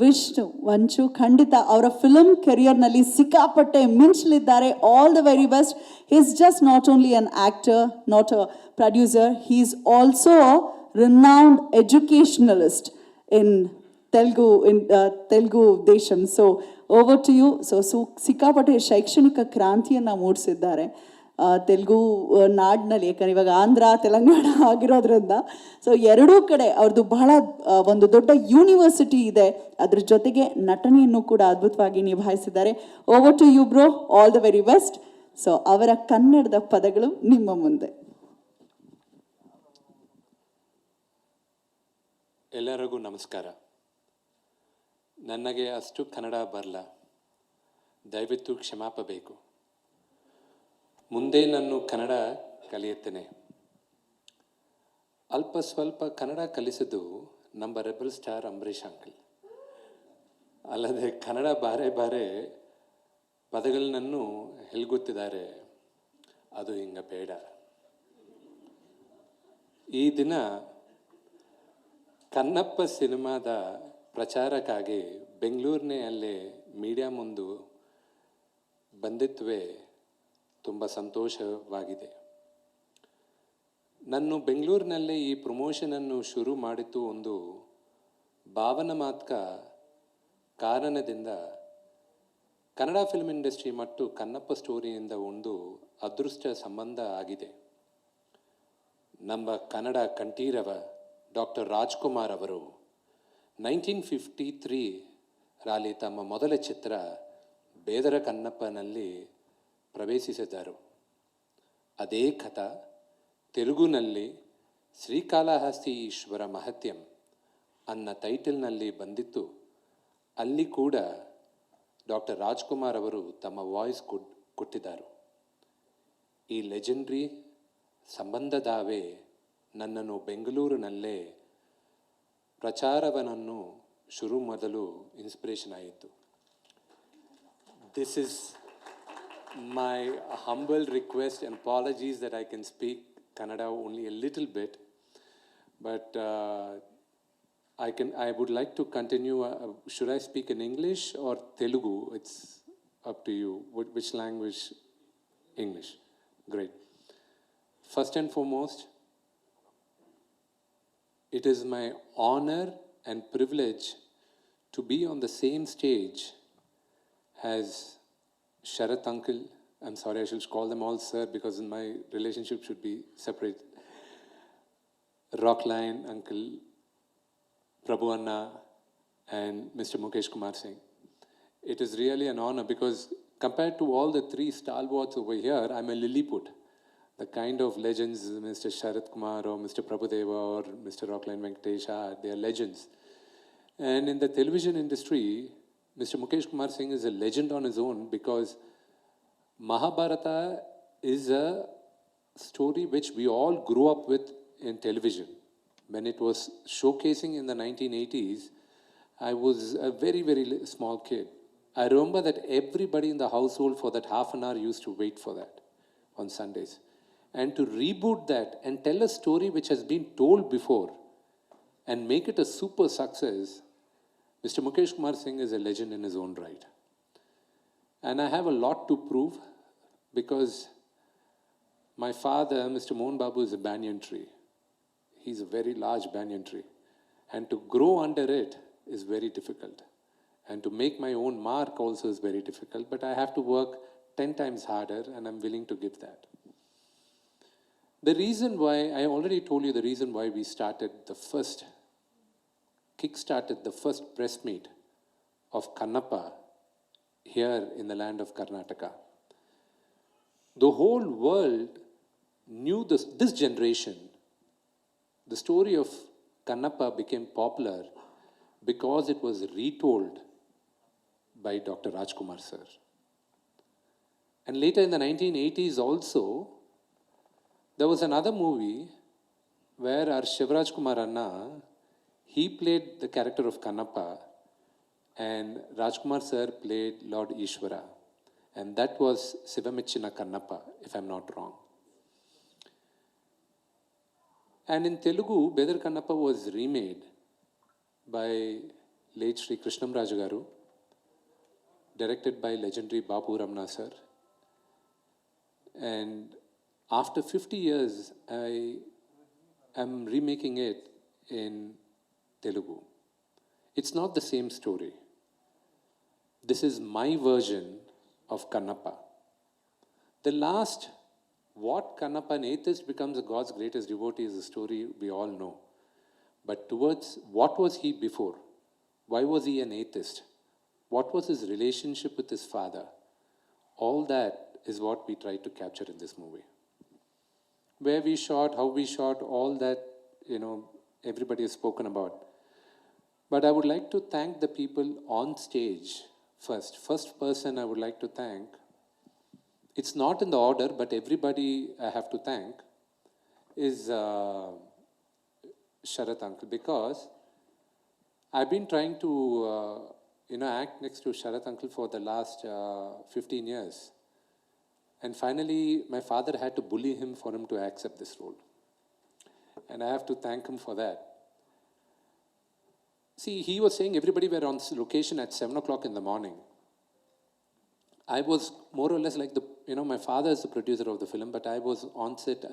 ವಿಷ್ಣು ವಂಚು ಖಂಡಿತ ಅವರ ಫಿಲ್ಮ್ ಕೆರಿಯರ್ನಲ್ಲಿ ಸಿಕ್ಕಾಪಟ್ಟೆ ಮಿಂಚಲಿದ್ದಾರೆ. All the very best. He is just not only an actor, not a producer, he is also renowned educationalist in Telugu Desam. So over to you. So ಸಿಕ್ಕಾಪಟ್ಟೆ ಶೈಕ್ಷಣಿಕ ಕ್ರಾಂತಿಯನ್ನು ಮೂಡಿಸಿದ್ದಾರೆ ತೆಲುಗು ನಾಡಿನಲ್ಲಿ. ಯಾಕಂದರೆ ಇವಾಗ ಆಂಧ್ರ ತೆಲಂಗಾಣ ಆಗಿರೋದ್ರಿಂದ ಸೊ ಎರಡೂ ಕಡೆ ಅವ್ರದ್ದು ಬಹಳ ಒಂದು ದೊಡ್ಡ ಯೂನಿವರ್ಸಿಟಿ ಇದೆ. ಅದ್ರ ಜೊತೆಗೆ ನಟನೆಯನ್ನು ಕೂಡ ಅದ್ಭುತವಾಗಿ ನಿಭಾಯಿಸಿದ್ದಾರೆ. Over to you bro, all the very best. So ಅವರ ಕನ್ನಡದ ಪದಗಳು ನಿಮ್ಮ ಮುಂದೆ. ಎಲ್ಲರಿಗೂ ನಮಸ್ಕಾರ. ನನಗೆ ಅಷ್ಟು ಕನ್ನಡ ಬರಲ್ಲ, ದಯವಿಟ್ಟು ಕ್ಷಮಾಪಬೇಕು. ಮುಂದೆ ನಾನು ಕನ್ನಡ ಕಲಿಯುತ್ತೇನೆ. ಅಲ್ಪ ಸ್ವಲ್ಪ ಕನ್ನಡ ಕಲಿಸಿದ್ದು ನಮ್ಮ ರೆಬಲ್ ಸ್ಟಾರ್ ಅಂಬರೀಷ್ ಅಂಕಲ್. ಅಲ್ಲದೆ ಕನ್ನಡ ಬಾರೆ ಬಾರೆ ಪದಗಳನ್ನೂ ಹೇಳ್ಗುತ್ತಿದ್ದಾರೆ. ಅದು ಹಿಂಗೆ ಬೇಡ. ಈ ದಿನ ಕನ್ನಪ್ಪ ಸಿನಿಮಾದ ಪ್ರಚಾರಕ್ಕಾಗಿ ಬೆಂಗಳೂರಿನಲ್ಲೇ ಮೀಡಿಯಾ ಮುಂದೆ ಬಂದಿತ್ವೇ ತುಂಬ ಸಂತೋಷವಾಗಿದೆ. ನಾನು ಬೆಂಗಳೂರಿನಲ್ಲೇ ಈ ಪ್ರಮೋಷನನ್ನು ಶುರು ಮಾಡಿದ್ದು ಒಂದು ಭಾವನಾತ್ಮಕ ಕಾರಣದಿಂದ. ಕನ್ನಡ ಫಿಲ್ಮ್ ಇಂಡಸ್ಟ್ರಿ ಮತ್ತು ಕನ್ನಪ್ಪ ಸ್ಟೋರಿಯಿಂದ ಒಂದು ಅದೃಷ್ಟ ಸಂಬಂಧ ಆಗಿದೆ. ನಮ್ಮ ಕನ್ನಡ ಕಂಠೀರವ ಡಾಕ್ಟರ್ ರಾಜ್ಕುಮಾರ್ ಅವರು 1953 ರಲ್ಲಿ ತಮ್ಮ ಮೊದಲ ಚಿತ್ರ ಬೇದರ ಕನ್ನಪ್ಪನಲ್ಲಿ ಪ್ರವೇಶಿಸಿದರು. ಅದೇ ಕಥಾ ತೆಲುಗುನಲ್ಲಿ ಶ್ರೀಕಾಳಹಸ್ತಿ ಈಶ್ವರ ಮಹತ್ಯಂ ಅನ್ನ ಟೈಟಲ್ನಲ್ಲಿ ಬಂದಿತ್ತು. ಅಲ್ಲಿ ಕೂಡ ಡಾಕ್ಟರ್ ರಾಜ್ಕುಮಾರ್ ಅವರು ತಮ್ಮ ವಾಯ್ಸ್ ಕೊಟ್ಟಿದ್ದರು. ಈ ಲೆಜೆಂಡ್ರಿ ಸಂಬಂಧದಾವೆ ನನ್ನನ್ನು ಬೆಂಗಳೂರಿನಲ್ಲೇ ಪ್ರಚಾರವನ್ನು ಶುರು ಮಾಡಲು ಇನ್ಸ್ಪಿರೇಷನ್ ಆಯಿತು. This is my humble request and apologies that I can speak Kannada only a little bit, but I would like to continue. Should I speak in English or Telugu? It's up to you. Which language? English. Great. First and foremost, it is my honor and privilege to be on the same stage as Sharat uncle. I'm sorry, I should call them all sir because my relationship should be separate. Rockline uncle, Prabhu Anna, and Mr. Mukesh Kumar Singh. It is really an honor because compared to all the three stalwarts over here, I'm a Lilliput. The kind of legends Mr. Sharat Kumar or Mr. Prabhu Deva or Mr. Rockline Venkatesh are, they are legends. And in the television industry, Mr. Mukesh Kumar Singh is a legend on his own because Mahabharata is a story which we all grew up with in television. When it was showcasing in the 1980s, I was a very, very small kid. I remember that everybody in the household for that half an hour used to wait for that on Sundays. And to reboot that and tell a story which has been told before and make it a super success, Mr. Mukesh Kumar Singh is a legend in his own right. And I have a lot to prove because my father, Mr. Mohan Babu, is a banyan tree. He's a very large banyan tree. And to grow under it is very difficult. And to make my own mark also is very difficult. But I have to work 10 times harder and I'm willing to give that. The reason why, I already told you the reason why we kick-started the first press meet of Kannappa here in the land of Karnataka. The whole world knew this generation. The story of Kannappa became popular because it was retold by Dr. Rajkumar sir. And later in the 1980s also, there was another movie where our Shivraj Kumar Anna, he played the character of Kannappa and Rajkumar sir played Lord Ishwara. And that was Sivamichina Kannappa, if I'm not wrong. And in Telugu, Bedar Kannappa was remade by late Sri Krishnam Raju Garu, directed by legendary Babu Ramna sir. And after 50 years, I am remaking it in Telugu. It's not the same story. This is my version of Kannappa. The last, what Kannappa, an atheist becomes God's greatest devotee, is a story we all know. But towards what was he before? Why was he an atheist? What was his relationship with his father? All that is what we tried to capture in this movie. Where we shot, how we shot, all that, everybody has spoken about. But I would like to thank the people on stage first. First person I would like to thank, it's not in the order, but everybody I have to thank, is Sharat uncle, because I've been trying to act next to Sharat uncle for the last 15 years. And finally, my father had to bully him for him to accept this role. And I have to thank him for that. See, he was saying everybody were on location at 7 o'clock in the morning. I was more or less like my father is the producer of the film, but I was on set,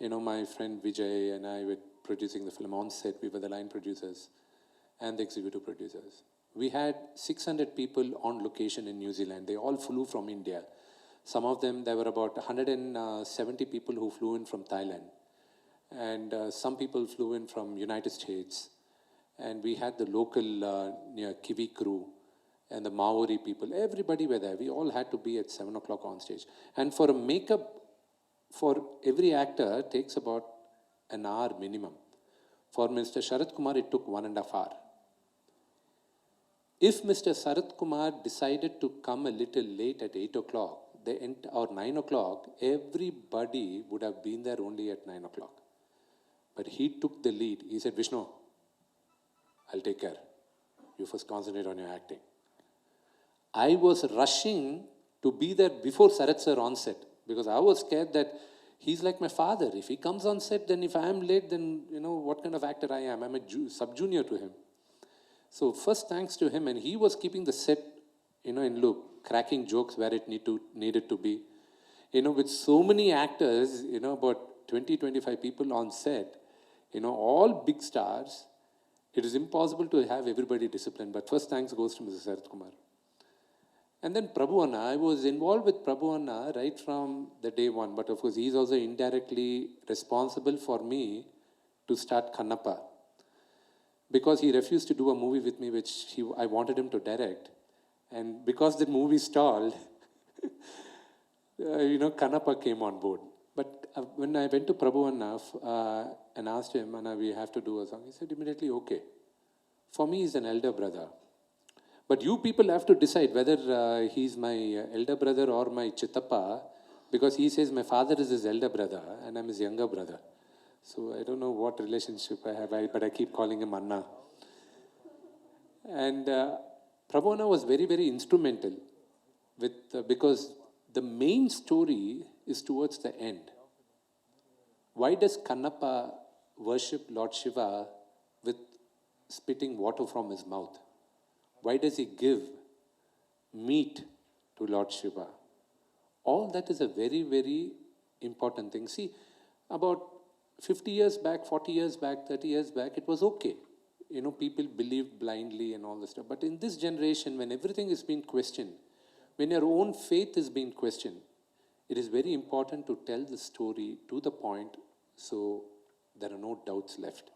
my friend Vijay and I were producing the film on set. We were the line producers and the executive producers. We had 600 people on location in New Zealand. They all flew from India. Some of them, there were about 170 people who flew in from Thailand. And some people flew in from United States. And we had the local near Kiwi crew and the Maori people. Everybody were there. We all had to be at 7 o'clock on stage. And for a makeup, for every actor, takes about an hour minimum. For Mr. Sharat Kumar, it took 1.5 hours. If Mr. Sharat Kumar decided to come a little late at 8 o'clock, or 9 o'clock, everybody would have been there only at 9 o'clock. But he took the lead. He said, Vishnu, I'll take care. You first concentrate on your acting. I was rushing to be there before Sharat sir on set, because I was scared that he's like my father. If he comes on set, then if I am late, then what kind of actor I am. I'm a sub-junior to him. So first thanks to him, and he was keeping the set in loop, cracking jokes where it needed to be. With so many actors, about 20-25 people on set, all big stars, it is impossible to have everybody disciplined. But first thanks goes to Mr. Sharat Kumar. And then Prabhu Anna, I was involved with Prabhu Anna right from the day one. But of course, he's also indirectly responsible for me to start Kannappa. Because he refused to do a movie with me, which I wanted him to direct. And because the movie stalled, Kannappa came on board. But when I went to Prabhu Anna and asked him, Anna, we have to do a song, he said immediately, okay. For me, he's an elder brother. But you people have to decide whether he's my elder brother or my Chittappa, because he says my father is his elder brother and I'm his younger brother. So I don't know what relationship I have, but I keep calling him Anna. And Prabhu Anna was very, very instrumental because the main story is towards the end. Why does Kannappa worship Lord Shiva with spitting water from his mouth? Why does he give meat to Lord Shiva? All that is a very, very important thing. See, about 50 years back, 40 years back, 30 years back, it was okay. People believed blindly and all this stuff. But in this generation, when everything is being questioned, when your own faith is being questioned, it is very important to tell the story to the point so there are no doubts left.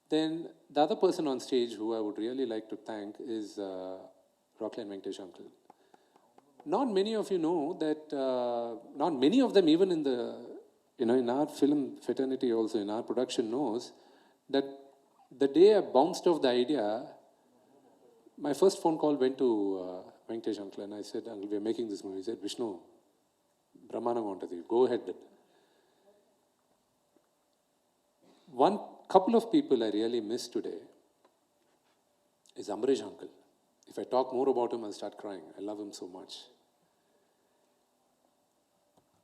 Then the other person on stage who I would really like to thank is Rockland Venkatesh uncle. Not many of you know that, not many of them even in the, in our film fraternity also, in our production knows that the day I bounced off the idea, my first phone call went to Venkatesh uncle and I said, uncle, we are making this movie. He said, Vishnu, Brahmanam Antadi, go ahead. One couple of people I really miss today is Amrish uncle. If I talk more about him, I'll start crying. I love him so much.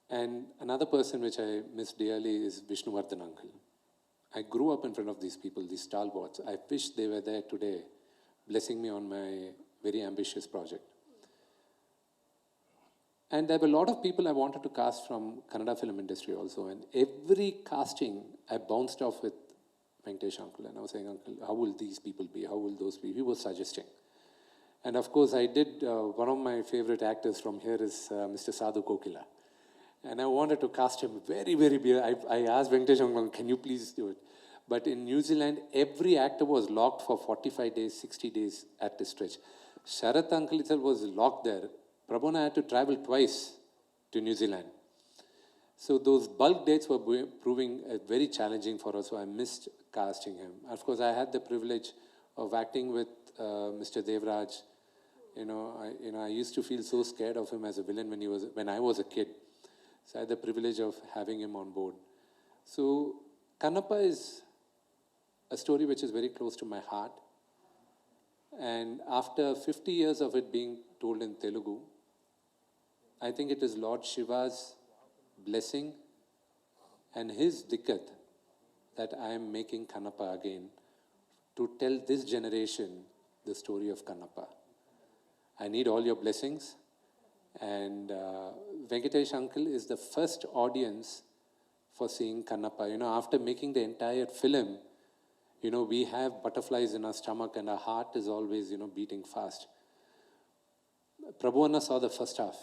And another person which I miss dearly is Vishnu Vardhan uncle. I grew up in front of these people, these stalwarts. I wish they were there today, blessing me on my very ambitious project. And there were a lot of people I wanted to cast from Kannada film industry also. And every casting, I bounced off with Venkatesh uncle. And I was saying, uncle, how will these people be? How will those be? He was suggesting. And of course, I did, one of my favorite actors from here is Mr. Sadhu Kokila. And I wanted to cast him very, very big. I asked Venkatesh uncle, can you please do it? But in New Zealand, every actor was locked for 45 days, 60 days at the stretch. Sharath uncle itself was locked there. Prabhu and I had to travel twice to New Zealand. So those bulk dates were proving very challenging for us, so I missed casting him. Of course, I had the privilege of acting with Mr. Devraj. I used to feel so scared of him as a villain when I was a kid. So I had the privilege of having him on board. So Kannappa is a story which is very close to my heart. And after 50 years of it being told in Telugu, I think it is Lord Shiva's blessing and his dikkat that I am making Kannappa again to tell this generation the story of Kannappa. I need all your blessings. And Venkatesh uncle is the first audience for seeing Kannappa. After making the entire film, we have butterflies in our stomach and our heart is always, beating fast. Prabhu Anna saw the first half.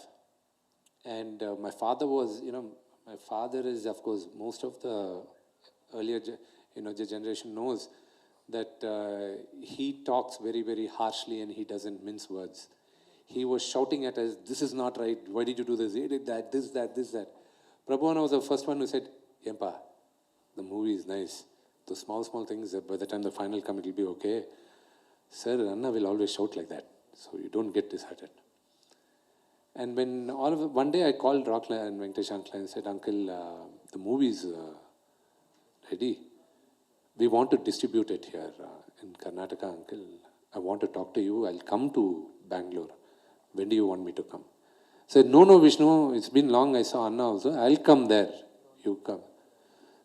And my father was, my father is, of course, most of the earlier, the generation knows that he talks very, very harshly and he doesn't mince words. He was shouting at us, this is not right, why did you do this, he did that, this, that, this, that. Prabhu Anna was the first one who said, Yempa, the movie is nice. Those small, small things, by the time the final come, it will be okay. Sir, Anna will always shout like that, so you don't get disheartened. And when one day I called Rockla and Venkatesh uncle and said, Uncle, the movie is ready. We want to distribute it here in Karnataka, uncle. I want to talk to you. I'll come to Bangalore. When do you want me to come? I said, no, Vishnu, it's been long. I saw Anna also. I'll come there. You come.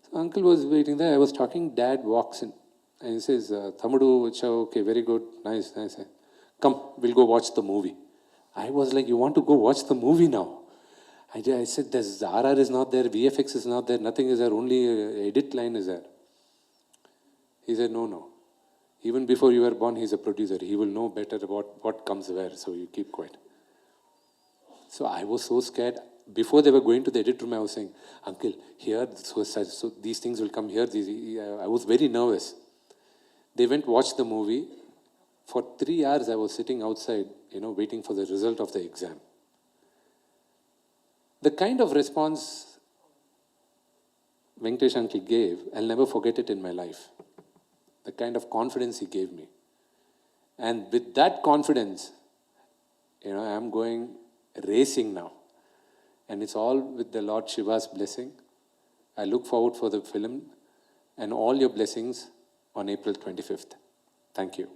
So uncle was waiting there. I was talking. Dad walks in and he says, Thamudu, okay, very good. Nice. Come, we'll go watch the movie. I was like, you want to go watch the movie now? I said, there's RR is not there, VFX is not there, nothing is there, only edit line is there. He said, no. Even before you were born, he's a producer. He will know better about what comes where, so you keep quiet. So I was so scared. Before they were going to the edit room, I was saying, Uncle, here, so these things will come here. I was very nervous. They went watch the movie. For 3 hours, I was sitting outside, waiting for the result of the exam. The kind of response Venkatesh uncle gave, I'll never forget it in my life. The kind of confidence he gave me. And with that confidence, I'm going racing now. And it's all with the Lord Shiva's blessing. I look forward for the film and all your blessings on April 25th. Thank you.